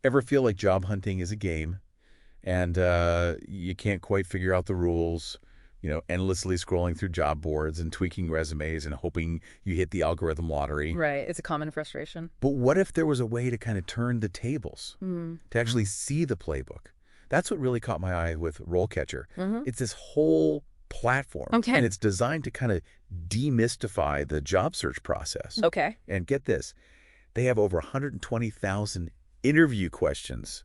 Ever feel like job hunting is a game and you can't quite figure out the rules, endlessly scrolling through job boards and tweaking resumes and hoping you hit the algorithm lottery? Right. It's a common frustration. But what if there was a way to kind of turn the tables, to actually see the playbook? That's what really caught my eye with RoleCatcher. It's this whole platform, Okay. and it's designed to kind of demystify the job search process. Okay. And get this, they have over 120,000 interview questions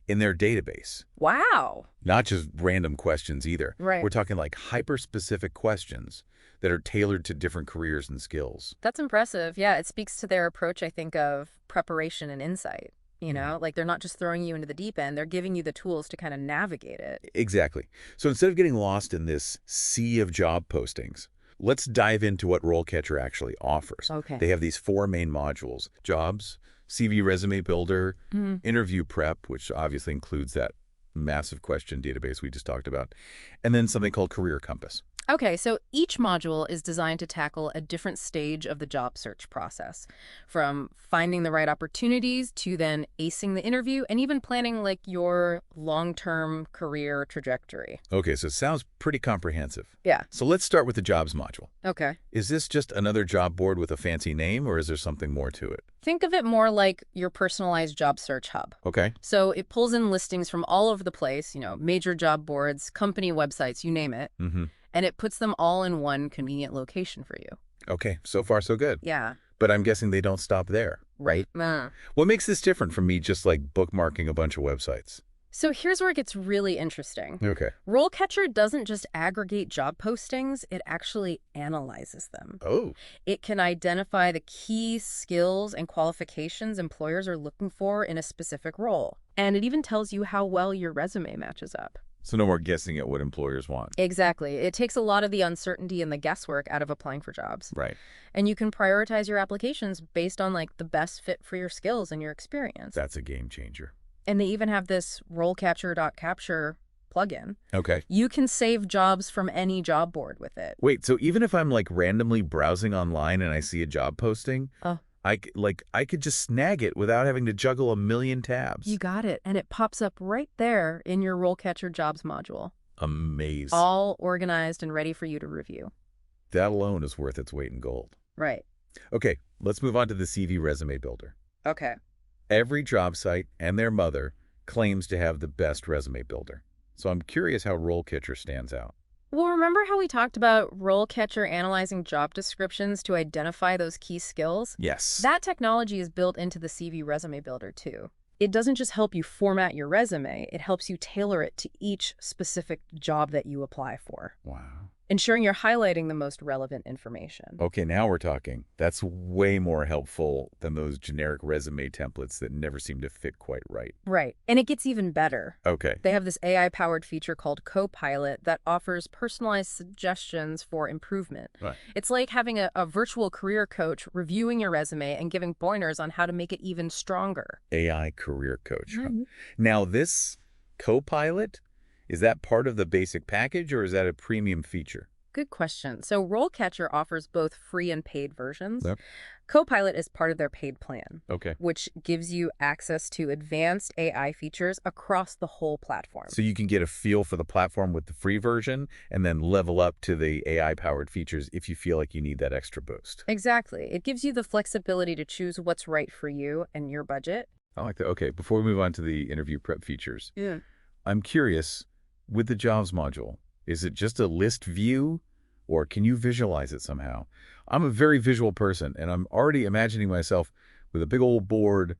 in their database. Wow. Not just random questions either. Right. We're talking like hyper-specific questions that are tailored to different careers and skills. That's impressive. Yeah, it speaks to their approach, I think, of preparation and insight. Like they're not just throwing you into the deep end, they're giving you the tools to kind of navigate it. Exactly. So instead of getting lost in this sea of job postings, let's dive into what RoleCatcher actually offers. Okay. They have these 4 main modules: jobs, CV resume builder, interview prep, which obviously includes that massive question database we just talked about, and then something called Career Compass. Okay, so each module is designed to tackle a different stage of the job search process, from finding the right opportunities to then acing the interview and even planning like your long-term career trajectory. Okay, so it sounds pretty comprehensive. Yeah. So let's start with the jobs module. Okay. Is this just another job board with a fancy name, or is there something more to it? Think of it more like your personalized job search hub. Okay. So it pulls in listings from all over the place, major job boards, company websites, you name it. And it puts them all in one convenient location for you. Okay, so far so good. Yeah. But I'm guessing they don't stop there, right? What makes this different from me just like bookmarking a bunch of websites? So here's where it gets really interesting. Okay. RoleCatcher doesn't just aggregate job postings, it actually analyzes them. Oh. It can identify the key skills and qualifications employers are looking for in a specific role. And it even tells you how well your resume matches up. So no more guessing at what employers want. Exactly. It takes a lot of the uncertainty and the guesswork out of applying for jobs. Right. And you can prioritize your applications based on like the best fit for your skills and your experience. That's a game changer. And they even have this RoleCatcher.capture plugin. Okay. You can save jobs from any job board with it. Wait, so even if I'm like randomly browsing online and I see a job posting, I could just snag it without having to juggle a million tabs. You got it. And it pops up right there in your RoleCatcher jobs module. Amazing. All organized and ready for you to review. That alone is worth its weight in gold. Right. Okay, let's move on to the CV resume builder. Okay. Every job site and their mother claims to have the best resume builder. So I'm curious how RoleCatcher stands out. Well, remember how we talked about RoleCatcher analyzing job descriptions to identify those key skills? Yes. That technology is built into the CV resume builder, too. It doesn't just help you format your resume, it helps you tailor it to each specific job that you apply for. Wow. Ensuring you're highlighting the most relevant information. Okay, now we're talking. That's way more helpful than those generic resume templates that never seem to fit quite right. Right. And it gets even better. Okay. They have this AI-powered feature called Copilot that offers personalized suggestions for improvement. Right. It's like having a virtual career coach reviewing your resume and giving pointers on how to make it even stronger. AI career coach. Huh? Now, this Copilot, is that part of the basic package or is that a premium feature? Good question. So RoleCatcher offers both free and paid versions. Yep. Copilot is part of their paid plan, Okay. which gives you access to advanced AI features across the whole platform. So you can get a feel for the platform with the free version and then level up to the AI-powered features if you feel like you need that extra boost. Exactly. It gives you the flexibility to choose what's right for you and your budget. I like that. Okay, before we move on to the interview prep features, Yeah. I'm curious, with the jobs module, is it just a list view or can you visualize it somehow? I'm a very visual person and I'm already imagining myself with a big old board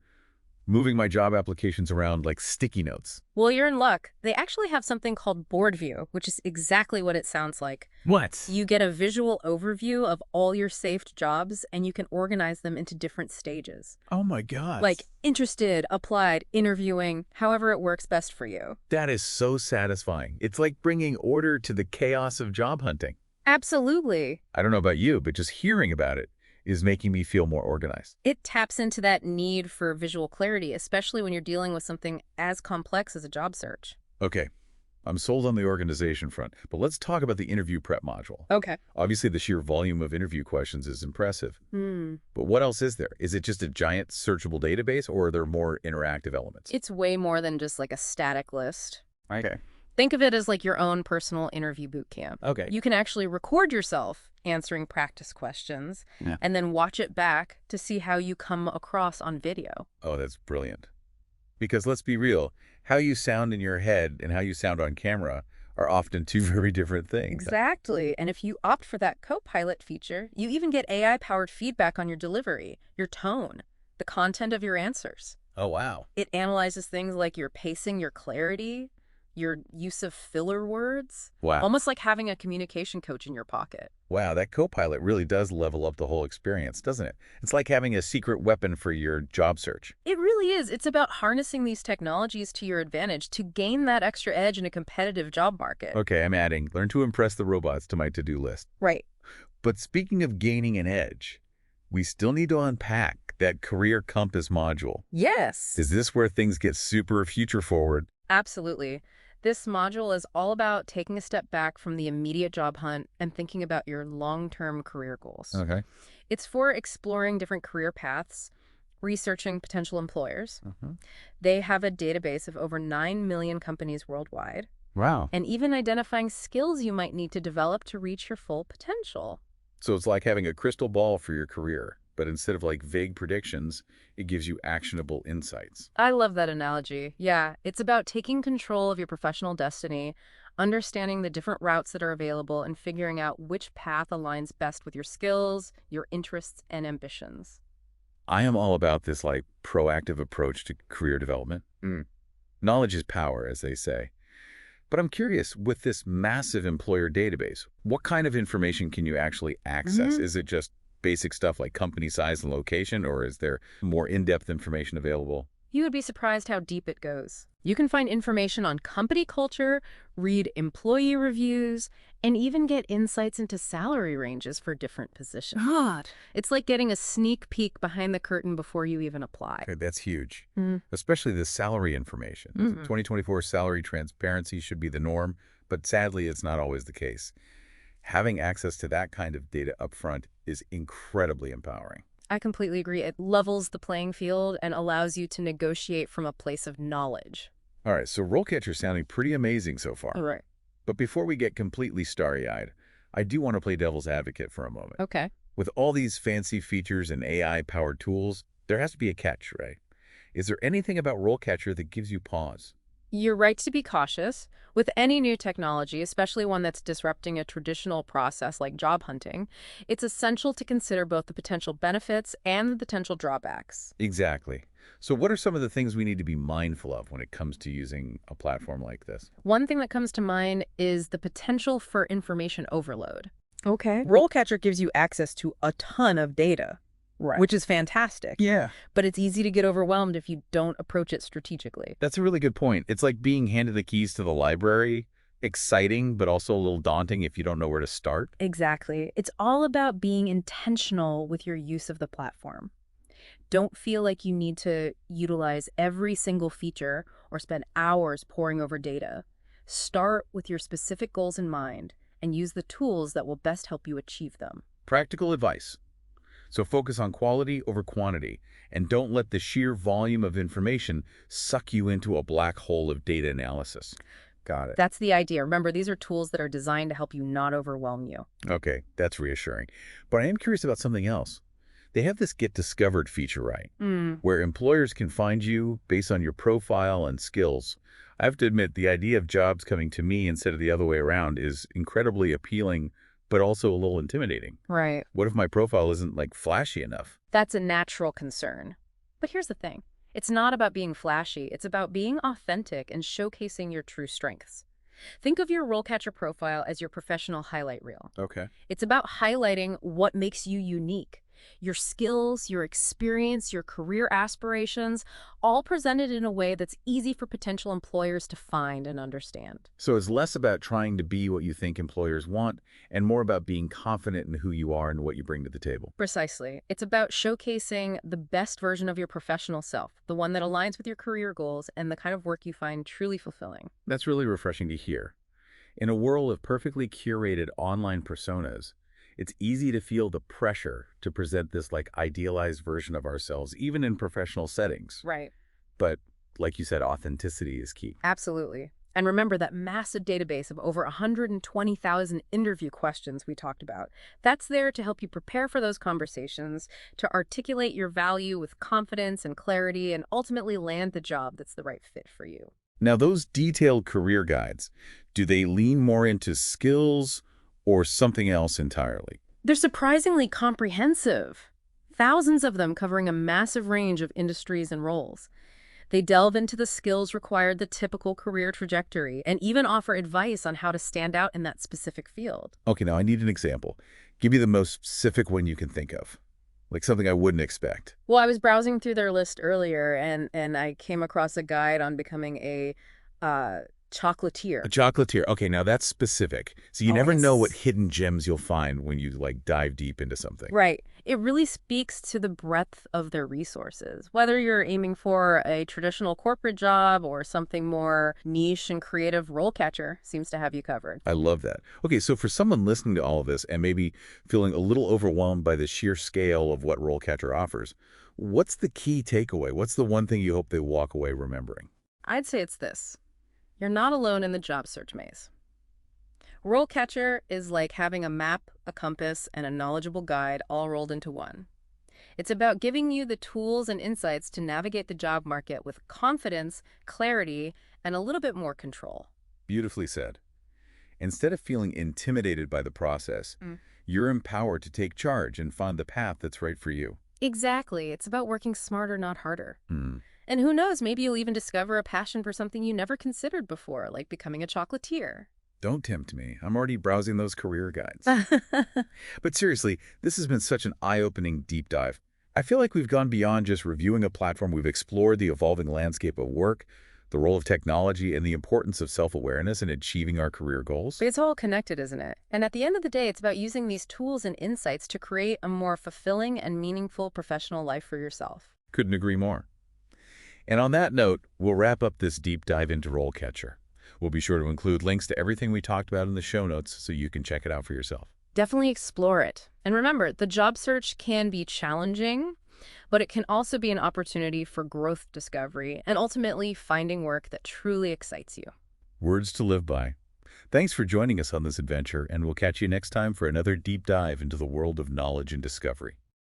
moving my job applications around like sticky notes. Well, you're in luck. They actually have something called board view, which is exactly what it sounds like. What? You get a visual overview of all your saved jobs and you can organize them into different stages. Oh my God. Like interested, applied, interviewing, however it works best for you. That is so satisfying. It's like bringing order to the chaos of job hunting. Absolutely. I don't know about you, but just hearing about it is making me feel more organized. It taps into that need for visual clarity, especially when you're dealing with something as complex as a job search. Okay, I'm sold on the organization front, but let's talk about the interview prep module. Okay. Obviously, the sheer volume of interview questions is impressive. Hmm. But what else is there? Is it just a giant searchable database, or are there more interactive elements? It's way more than just like a static list. Okay. Think of it as like your own personal interview boot camp. Okay. You can actually record yourself answering practice questions Yeah. and then watch it back to see how you come across on video. Oh, that's brilliant. Because let's be real, how you sound in your head and how you sound on camera are often two very different things. Exactly. And if you opt for that co-pilot feature, you even get AI-powered feedback on your delivery, your tone, the content of your answers. Oh, wow. It analyzes things like your pacing, your clarity, your use of filler words, Wow. almost like having a communication coach in your pocket. Wow, that Copilot really does level up the whole experience, doesn't it? It's like having a secret weapon for your job search. It really is. It's about harnessing these technologies to your advantage to gain that extra edge in a competitive job market. Okay, I'm adding learn to impress the robots to my to-do list. Right. But speaking of gaining an edge, we still need to unpack that career compass module. Yes. Is this where things get super future forward? Absolutely. This module is all about taking a step back from the immediate job hunt and thinking about your long-term career goals. Okay. It's for exploring different career paths, researching potential employers. Uh-huh. They have a database of over 9 million companies worldwide, Wow. and even identifying skills you might need to develop to reach your full potential. So it's like having a crystal ball for your career, but instead of like vague predictions, it gives you actionable insights. I love that analogy. Yeah, it's about taking control of your professional destiny, understanding the different routes that are available, and figuring out which path aligns best with your skills, your interests, and ambitions. I am all about this like proactive approach to career development. Knowledge is power, as they say. But I'm curious, with this massive employer database, what kind of information can you actually access? Is it just basic stuff like company size and location, or is there more in-depth information available? You would be surprised how deep it goes. You can find information on company culture, read employee reviews, and even get insights into salary ranges for different positions. God. It's like getting a sneak peek behind the curtain before you even apply. Okay, that's huge, Mm. especially the salary information. 2024 salary transparency should be the norm, but sadly, it's not always the case. Having access to that kind of data upfront is incredibly empowering. I completely agree. It levels the playing field and allows you to negotiate from a place of knowledge. All right, so RoleCatcher's sounding pretty amazing so far. Right. But before we get completely starry-eyed, I do want to play devil's advocate for a moment. Okay. With all these fancy features and AI-powered tools, there has to be a catch, right? Is there anything about RoleCatcher that gives you pause? You're right to be cautious. With any new technology, especially one that's disrupting a traditional process like job hunting, it's essential to consider both the potential benefits and the potential drawbacks. Exactly. So what are some of the things we need to be mindful of when it comes to using a platform like this? One thing that comes to mind is the potential for information overload. Okay. RoleCatcher gives you access to a ton of data, Right. which is fantastic. Yeah. But it's easy to get overwhelmed if you don't approach it strategically. That's a really good point. It's like being handed the keys to the library. Exciting, but also a little daunting if you don't know where to start. Exactly. It's all about being intentional with your use of the platform. Don't feel like you need to utilize every single feature or spend hours poring over data. Start with your specific goals in mind and use the tools that will best help you achieve them. Practical advice. So focus on quality over quantity, and don't let the sheer volume of information suck you into a black hole of data analysis. Got it. That's the idea. Remember, these are tools that are designed to help you not overwhelm you. Okay, that's reassuring. But I am curious about something else. They have this Get Discovered feature, right? Where employers can find you based on your profile and skills. I have to admit, the idea of jobs coming to me instead of the other way around is incredibly appealing, but also a little intimidating. Right. What if my profile isn't, like, flashy enough? That's a natural concern. But here's the thing. It's not about being flashy. It's about being authentic and showcasing your true strengths. Think of your RoleCatcher profile as your professional highlight reel. Okay. It's about highlighting what makes you unique, your skills, your experience, your career aspirations, all presented in a way that's easy for potential employers to find and understand. So it's less about trying to be what you think employers want and more about being confident in who you are and what you bring to the table. Precisely. It's about showcasing the best version of your professional self, the one that aligns with your career goals and the kind of work you find truly fulfilling. That's really refreshing to hear. In a world of perfectly curated online personas, it's easy to feel the pressure to present this idealized version of ourselves, even in professional settings. Right. But like you said, authenticity is key. Absolutely. And remember that massive database of over 120,000 interview questions we talked about. That's there to help you prepare for those conversations, to articulate your value with confidence and clarity, and ultimately land the job that's the right fit for you. Now, those detailed career guides, do they lean more into skills or something else entirely? They're surprisingly comprehensive. Thousands of them covering a massive range of industries and roles. They delve into the skills required, the typical career trajectory, and even offer advice on how to stand out in that specific field. Okay, now I need an example. Give me the most specific one you can think of, like something I wouldn't expect. Well, I was browsing through their list earlier, and I came across a guide on becoming a chocolatier. A chocolatier. Okay, now that's specific. So you Oh, never know what it's hidden gems you'll find when you dive deep into something. Right. It really speaks to the breadth of their resources. Whether you're aiming for a traditional corporate job or something more niche and creative, RoleCatcher seems to have you covered. I love that. Okay, so for someone listening to all of this and maybe feeling a little overwhelmed by the sheer scale of what RoleCatcher offers, what's the key takeaway? What's the one thing you hope they walk away remembering? I'd say it's this. You're not alone in the job search maze. RoleCatcher is like having a map, a compass, and a knowledgeable guide all rolled into one. It's about giving you the tools and insights to navigate the job market with confidence, clarity, and a little bit more control. Beautifully said. Instead of feeling intimidated by the process, you're empowered to take charge and find the path that's right for you. Exactly. It's about working smarter, not harder. Hmm. And who knows, maybe you'll even discover a passion for something you never considered before, like becoming a chocolatier. Don't tempt me. I'm already browsing those career guides. But seriously, this has been such an eye-opening deep dive. I feel like we've gone beyond just reviewing a platform. We've explored the evolving landscape of work, the role of technology, and the importance of self-awareness in achieving our career goals. But it's all connected, isn't it? And at the end of the day, it's about using these tools and insights to create a more fulfilling and meaningful professional life for yourself. Couldn't agree more. And on that note, we'll wrap up this deep dive into RoleCatcher. We'll be sure to include links to everything we talked about in the show notes so you can check it out for yourself. Definitely explore it. And remember, the job search can be challenging, but it can also be an opportunity for growth discovery and ultimately finding work that truly excites you. Words to live by. Thanks for joining us on this adventure, and we'll catch you next time for another deep dive into the world of knowledge and discovery.